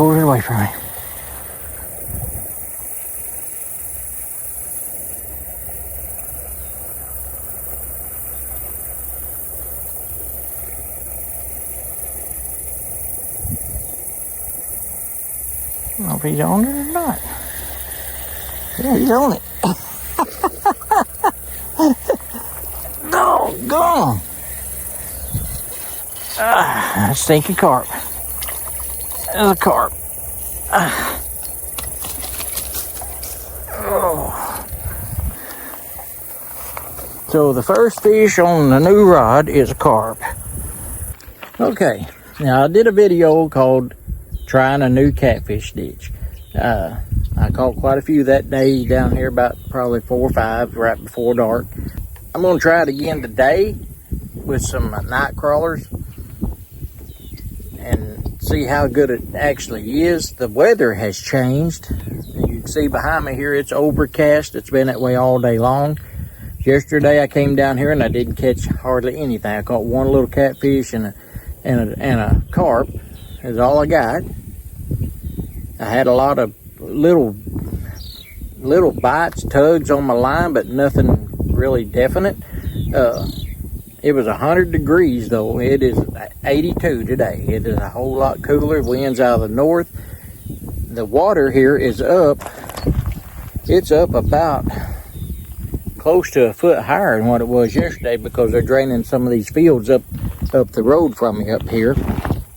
pull it away from me. I don't know if he's on it or not. Yeah, he's on it. Doggone. Stinking carp. There's a carp. Oh. So the first fish on the new rod is a carp. Okay, now I did a video called Trying a New Catfish Ditch. I caught quite a few that day down here, about probably 4 or 5 right before dark. I'm going to try it again today with some night crawlers and see how good it actually is. The weather has changed. You can see behind me here, it's overcast. It's been that way all day long. Yesterday I came down here and I didn't catch hardly anything. I caught one little catfish and a carp. That's all I got. I had a lot of little bites, tugs on my line, but nothing really definite. It was 100 degrees though. It is 82 today. It is a whole lot cooler. Winds out of the north. The water here is up. It's up about close to a foot higher than what it was yesterday because they're draining some of these fields up the road from me up here.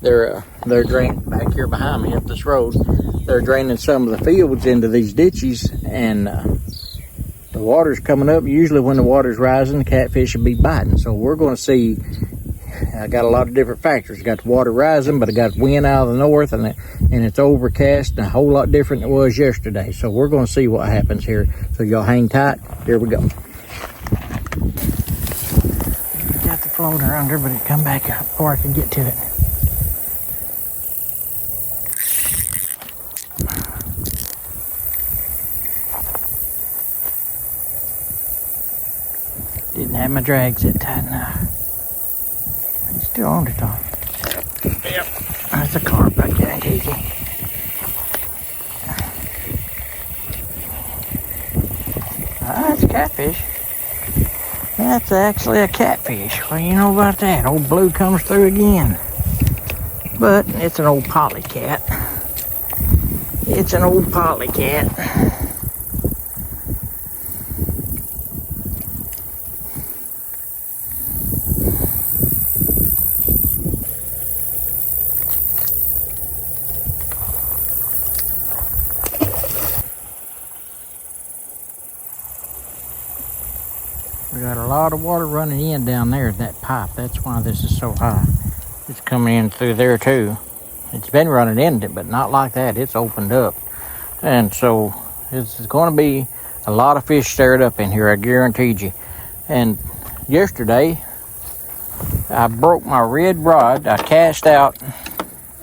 They're draining back here behind me up this road. They're draining some of the fields into these ditches, and the water's coming up. Usually when the water's rising, the catfish will be biting. So we're going to see. I got a lot of different factors. I got the water rising, but I got wind out of the north, and it's overcast and a whole lot different than it was yesterday. So we're going to see what happens here. So y'all hang tight. Here we go. Got the floater under, but it come back up before I could get to it. Didn't have my drag set tight enough. It's still on it though. Yep. That's a carp, I guarantee you. That's a catfish. That's actually a catfish. What do you know about that? Old blue comes through again. But it's an old polycat. It's an old polycat. We got a lot of water running in down there in that pipe. That's why this is so high. It's coming in through there too. It's been running in it, but not like that. It's opened up. And so it's going to be a lot of fish stirred up in here, I guarantee you. And yesterday, I broke my red rod. I cast out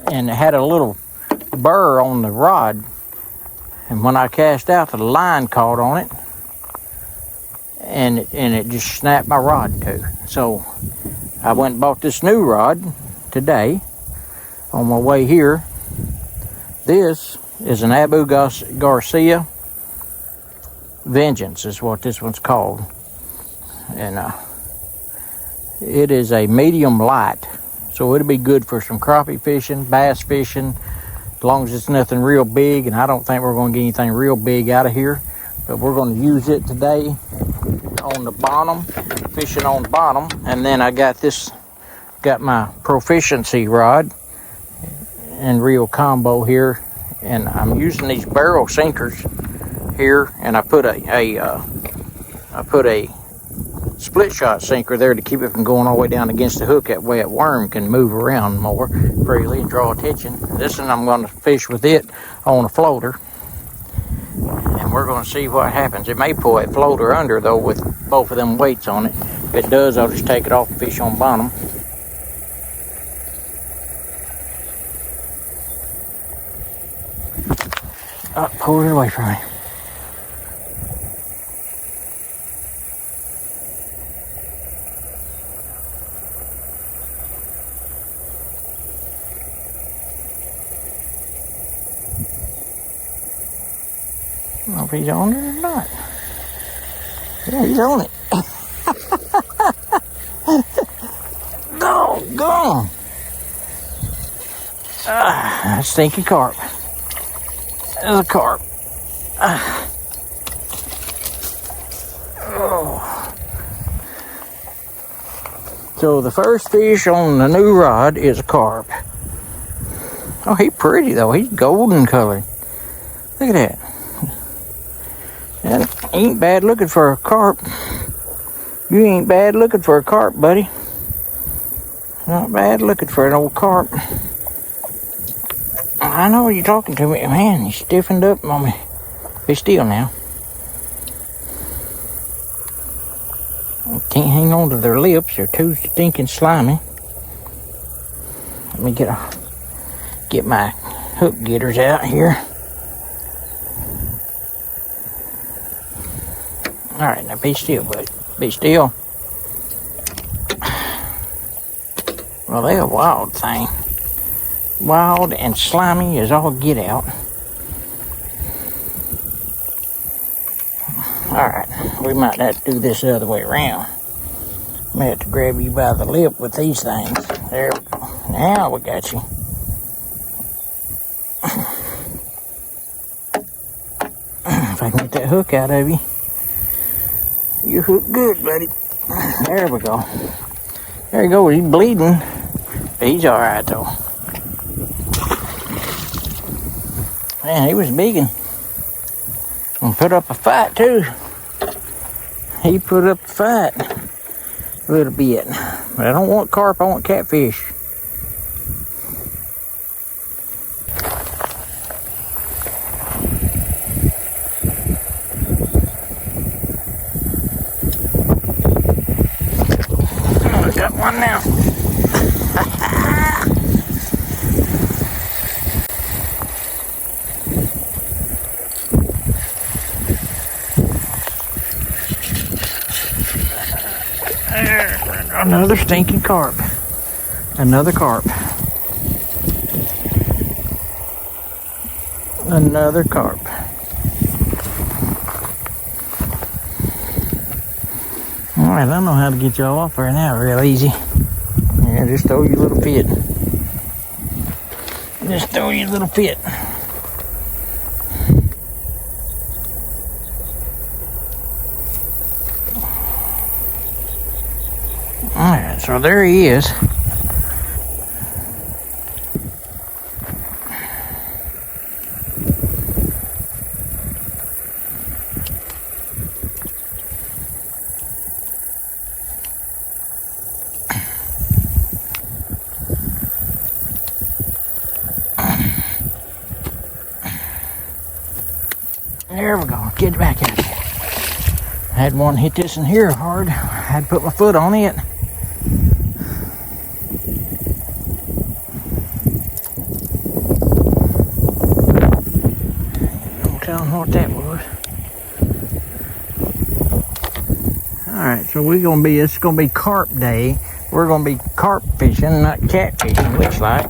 and it had a little burr on the rod. And when I cast out, the line caught on it. And it just snapped my rod too. So I went and bought this new rod today on my way here. This is an Abu Garcia Vengeance is what this one's called. And it is a medium light. So it'll be good for some crappie fishing, bass fishing, as long as it's nothing real big. And I don't think we're going to get anything real big out of here. But we're going to use it today on the bottom, fishing on the bottom. And then I got my proficiency rod and reel combo here, and I'm using these barrel sinkers here, and I put a split shot sinker there to keep it from going all the way down against the hook. That way that worm can move around more freely and draw attention. This one I'm going to fish with it on a floater. And we're going to see what happens. It may pull that floater under, though, with both of them weights on it. If it does, I'll just take it off and fish on bottom. Pull it away from me. don't know if he's on it or not. Yeah, he's on it. Doggone. That stinky carp. There's a carp. Oh. So the first fish on the new rod is a carp. Oh, he's pretty though. He's golden colored. Look at that. That ain't bad looking for a carp. You ain't bad looking for a carp, buddy. Not bad looking for an old carp. I know you're talking to me. Man, you stiffened up on me. Be still now. Can't hang on to their lips. They're too stinking slimy. Let me get my hook getters out here. Alright, now be still, buddy. Be still. Well, they're a wild thing. Wild and slimy as all get out. Alright, we might have to do this the other way around. May have to grab you by the lip with these things. There we go. Now we got you. If I can get that hook out of you. You hook good, buddy. There we go. There you go. He's bleeding. He's alright, though. Man, he was biggin'. And put up a fight, too. He put up a fight. A little bit. But I don't want carp, I want catfish. Oh, I got one now. Another stinking carp. Another carp. Another carp. Alright, I know how to get y'all off there now real easy. Yeah, just throw your little fit. Just throw your little fit. Alright, so there he is. There we go. Get it back out. I had one hit this in here hard. I had to put my foot on it. Don't know what that was. Alright, so it's gonna be carp day. We're gonna be carp fishing, not catfishing, looks like.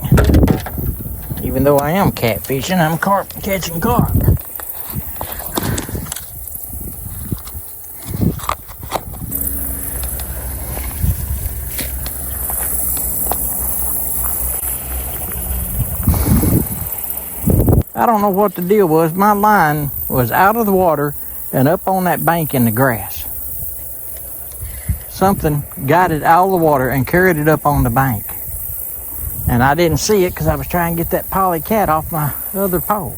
Even though I am catfishing, I'm catching carp. I don't know what the deal was. My line was out of the water and up on that bank in the grass. Something got it out of the water and carried it up on the bank. And I didn't see it because I was trying to get that polycat off my other pole.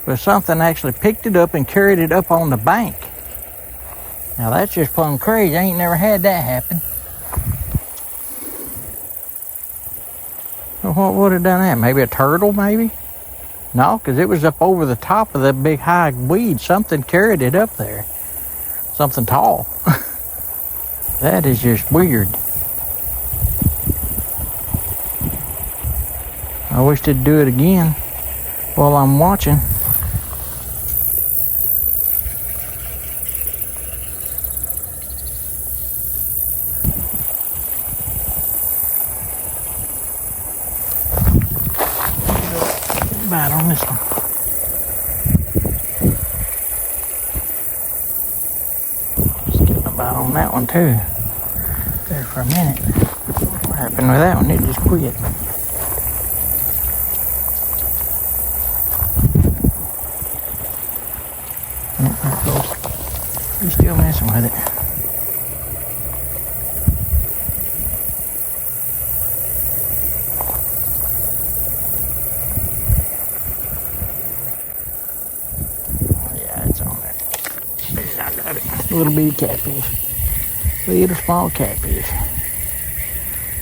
But something actually picked it up and carried it up on the bank. Now that's just plumb crazy. I ain't never had that happen. So what would have done that? Maybe a turtle, maybe? No, because it was up over the top of the big high weed. Something carried it up there. Something tall. That is just weird. I wish they'd do it again while I'm watching. Bite on this one. on that one too. There for a minute. What happened with that one? It just quit. He's still messing with it. Yeah, it's on there. I got it. A little bitty catfish. Little small catfish.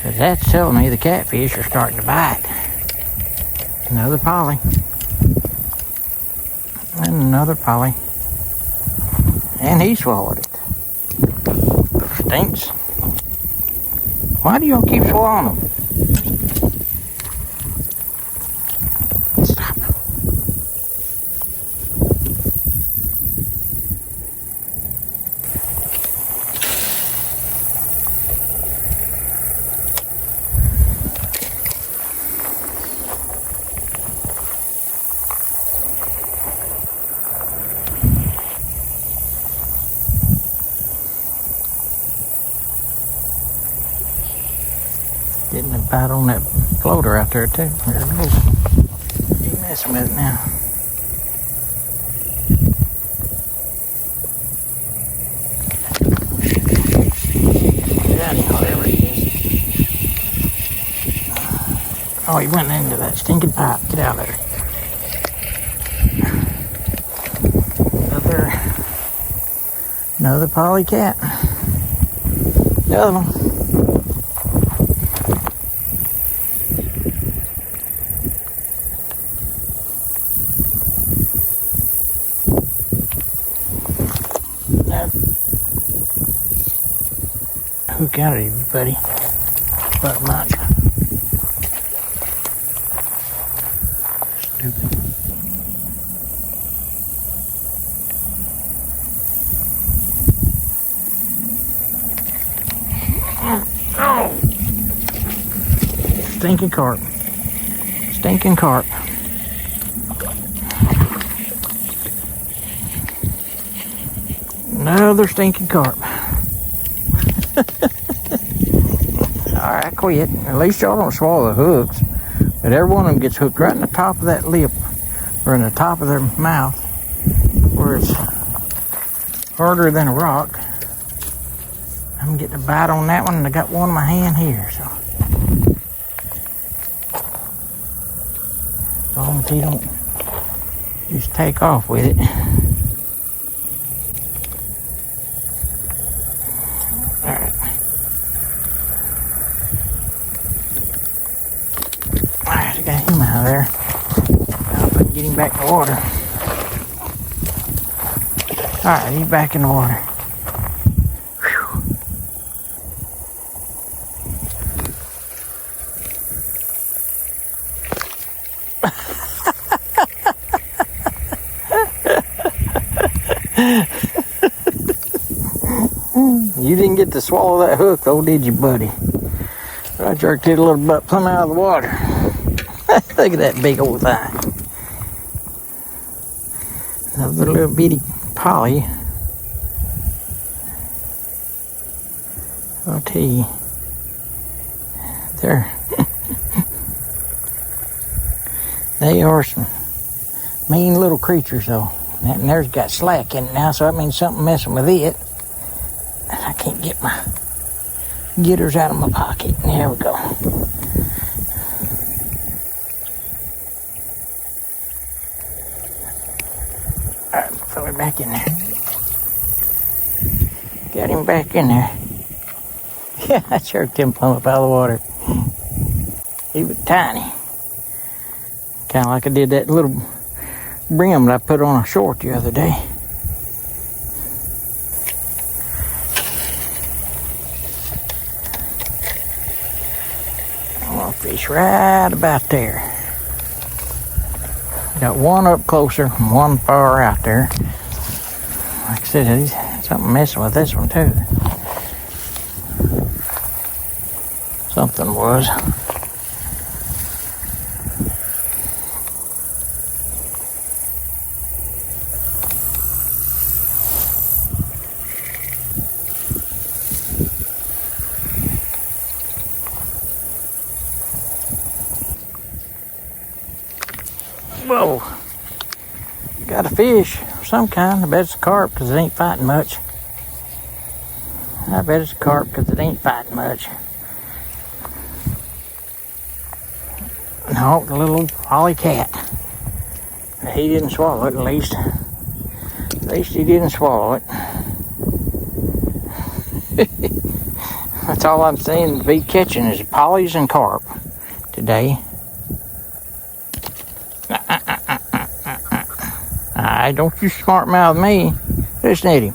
But that's telling me the catfish are starting to bite. Another poly. And another poly. And he swallowed it. Stinks. Why do y'all keep swallowing them? Stop. Getting a bite on that floater out there too. There it goes. Keep messing with it now. Yeah, whatever it is. Oh, he went into that stinking pipe. Get out of there. Another polycat. Another one. Hook out of you, buddy. But much. Stupid. Oh! Stinking carp. Stinking carp. Another stinking carp. Alright, quit. At least y'all don't swallow the hooks. But every one of them gets hooked right in the top of that lip. Or in the top of their mouth. Where it's harder than a rock. I'm getting a bite on that one, and I got one in my hand here, so. As long as he don't just take off with it. Alright. Alright, I got him out of there. Now if I can get him back in the water. Alright, he's back in the water. You didn't get to swallow that hook though, did you, buddy? I jerked it a little bit plumb out of the water. Look at that big old thing. Another little bitty poly. I'll tell you. They are some mean little creatures though. And there's got slack in it now, so that means something messing with it. I can't get my getters out of my pocket. There we go. Alright, throw it back in there. Got him back in there. Yeah, I jerked him plumb up out of the water. He was tiny. Kind of like I did that little brim that I put on a short the other day. I'm gonna fish right about there. Got one up closer and one far out there. Like I said, there's something messing with this one too. Something was. Whoa. Got a fish of some kind. I bet it's a carp because it ain't fighting much. I bet it's a carp because it ain't fighting much. No, the little holly cat. He didn't swallow it, at least. At least he didn't swallow it. That's all I'm saying to be catching is pollies and carp today. Don't you smart mouth me. Listen at him.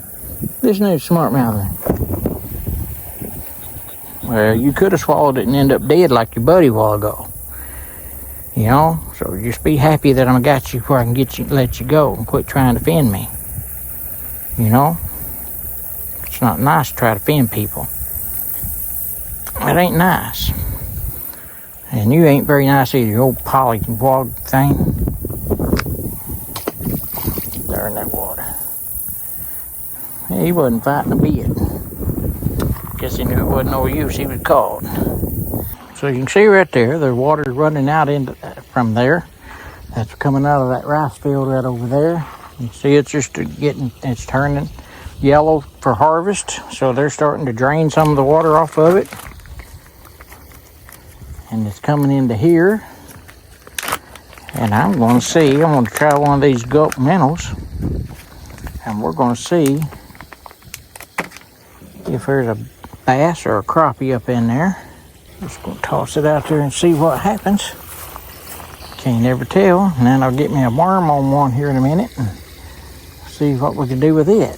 Listen at him smart mouthing. Well, you could have swallowed it and end up dead like your buddy a while ago. You know, so just be happy that I got you before I can get you, let you go and quit trying to offend me. You know, it's not nice to try to offend people. It ain't nice. And you ain't very nice either, you old pollywog thing. There in that water. He wasn't fighting a bit. Guess he knew it wasn't no use, he was caught. So you can see right there, the water's running out into from there. That's coming out of that rice field right over there. You see it's just it's turning yellow for harvest. So they're starting to drain some of the water off of it. And it's coming into here. And I'm going to try one of these gulp minnows. And we're going to see if there's a bass or a crappie up in there. Just going to toss it out there and see what happens. Can't ever tell. And then I'll get me a worm on one here in a minute and see what we can do with it.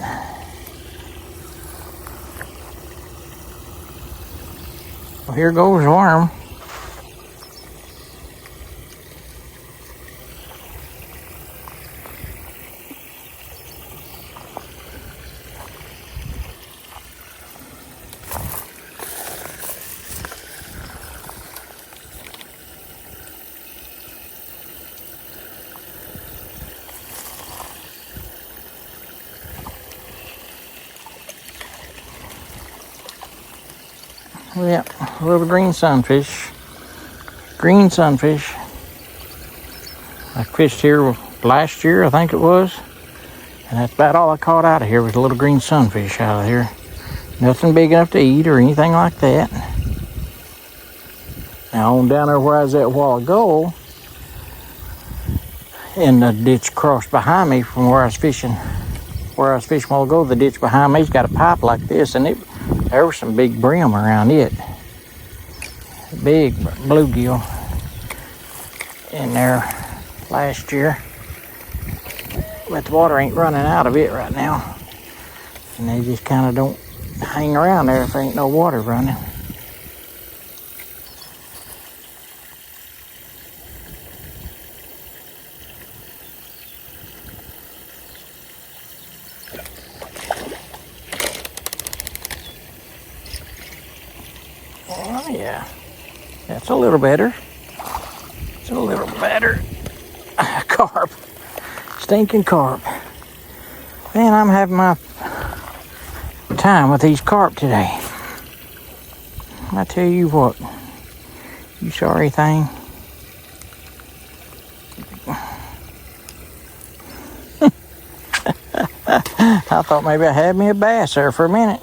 Well, here goes the worm. Yeah, a little green sunfish. Green sunfish. I fished here last year, I think it was. And that's about all I caught out of here was a little green sunfish out of here. Nothing big enough to eat or anything like that. Now on down there where I was at a while ago, and the ditch crossed behind me from where I was fishing. Where I was fishing a while ago, the ditch behind me's got a pipe like this, and there was some big brim around it. Big bluegill in there last year. But the water ain't running out of it right now. And they just kind of don't hang around there if there ain't no water running. Oh yeah, that's a little better. It's a little better. Carp. Stinking carp. Man, I'm having my time with these carp today. I tell you what, you sorry thing. I thought maybe I had me a bass there for a minute.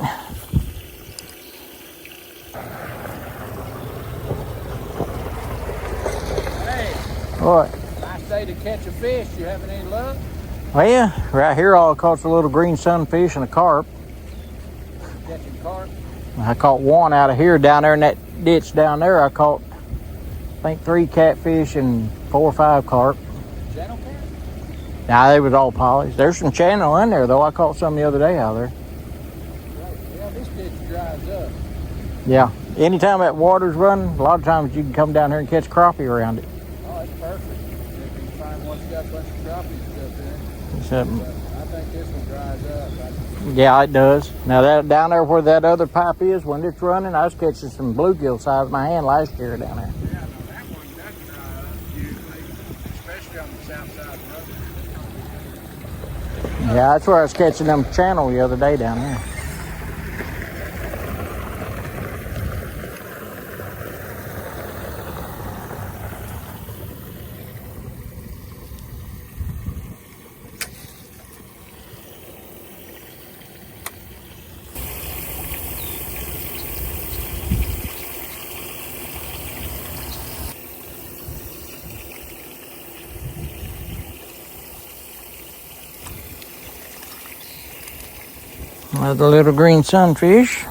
Hey. What? Nice day to catch a fish. You having any luck? Well, right here all I caught's a little green sunfish and a carp. Catching carp? I caught one out of here. Down there in that ditch down there, I caught, I think, 3 catfish and 4 or 5 carp. Channel cat? Nah, they was all pollies. There's some channel in there, though. I caught some the other day out there. Right. Yeah, this ditch dries up. Yeah. Anytime that water's running, a lot of times you can come down here and catch crappie around it. Oh, that's perfect. If you can find one that's got a bunch of crappies stuff in it. So, But I think this one dries up. yeah, it does. Now, that down there where that other pipe is, when it's running, I was catching some bluegill size of my hand last year down there. Yeah, no, that one doesn't dry up usually, especially on the south side of the road. Yeah, that's where I was catching them channel the other day down there. Another little green sunfish.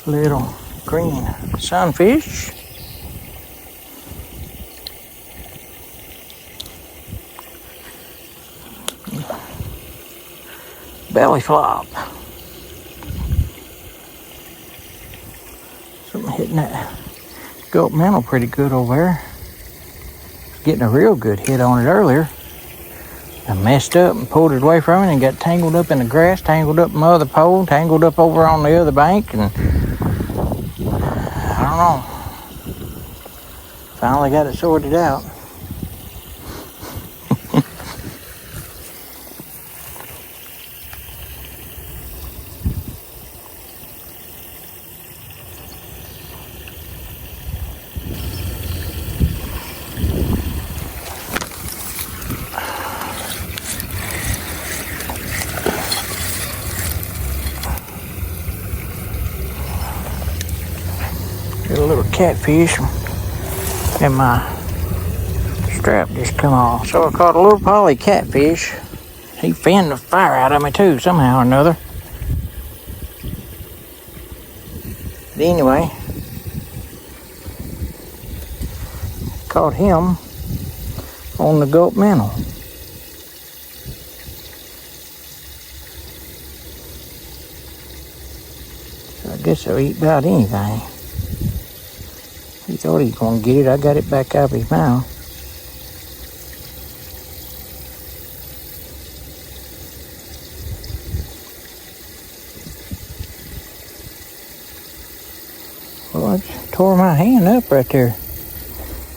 Little green sunfish. Belly flop. Something hitting that gulp mantle pretty good over there. Getting a real good hit on it earlier. I messed up and pulled it away from it and got tangled up in the grass, tangled up in my other pole, tangled up over on the other bank, and I don't know. Finally got it sorted out. Got a little catfish and my strap just come off. So I caught a little poly catfish. He fanned the fire out of me too, somehow or another. But anyway, caught him on the gulp minnow. So I guess I'll eat about anything. He thought he was going to get it. I got it back out of his mouth. Well, I just tore my hand up right there.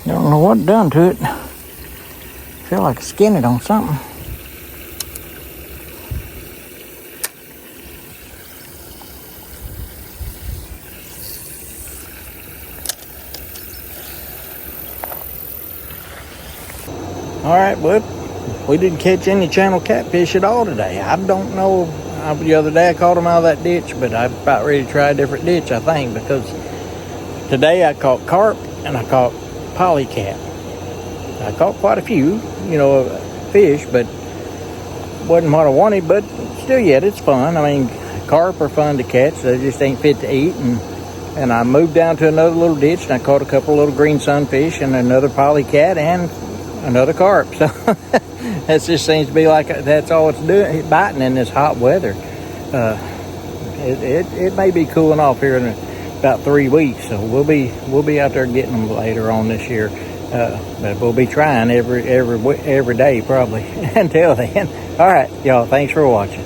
Don't know what done to it. Feel like I skinned it on something. All right, bud. We didn't catch any channel catfish at all today. I don't know. The other day I caught them out of that ditch, but I'm about ready to try a different ditch, I think, because today I caught carp and I caught polycat. I caught quite a few, fish, but wasn't what I wanted, but still yet, it's fun. I mean, carp are fun to catch. They just ain't fit to eat, and I moved down to another little ditch and I caught a couple little green sunfish and another polycat and another carp. So that just seems to be like that's all it's doing, biting in this hot weather. It may be cooling off here in about 3 weeks, so we'll be out there getting them later on this year. But we'll be trying every day probably until then. All right, y'all, thanks for watching.